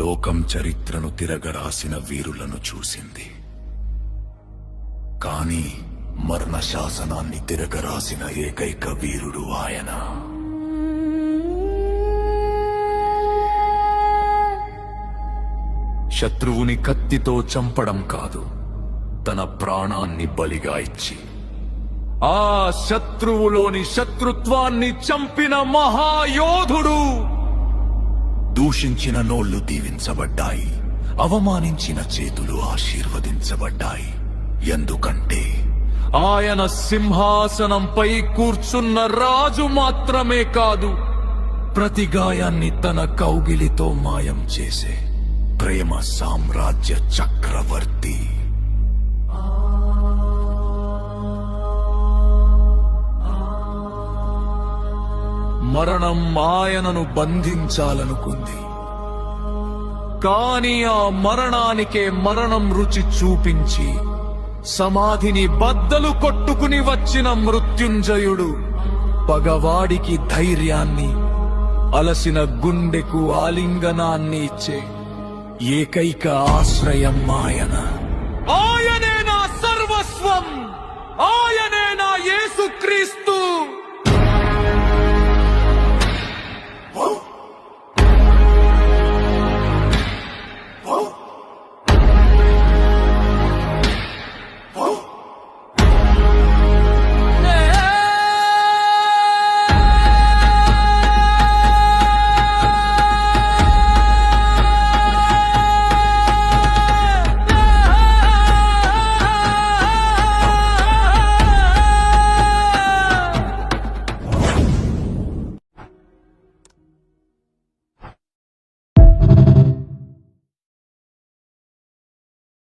లోకం చరిత్రను తిరగరాసిన వీరులను చూసింది. కాని మరణ శాసనాన్ని తిరగరాసిన ఏకైక వీరుడు ఆయన. శత్రువుని కత్తితో చంపడం కాదు, తన ప్రాణాన్ని బలిగా ఇచ్చి ఆ శత్రువులోని శత్రుత్వాన్ని చంపిన మహాయోధుడు. దూషించిన నోళ్లు దీవించబడ్డాయి, అవమానించిన చేతులు ఆశీర్వదించబడ్డాయి. ఎందుకంటే ఆయన సింహాసనంపై కూర్చున్న రాజు మాత్రమే కాదు, ప్రతి గాయాన్ని తన కౌగిలితో మాయం చేసే ప్రేమ సామ్రాజ్య చక్రవర్తి. మరణం ఆయనను బంధించాలనుకుంది, కాని ఆ మరణానికే మరణం రుచి చూపించి సమాధిని బద్దలు కొట్టుకుని వచ్చిన మృత్యుంజయుడు పగవాడికి ధైర్యాన్ని, అలసిన గుండెకు ఆలింగనాన్ని ఇచ్చే ఏకైక ఆశ్రయం ఆయన. ఆయనే నా సర్వస్వం, ఆయనే నా యేసుక్రీస్తు.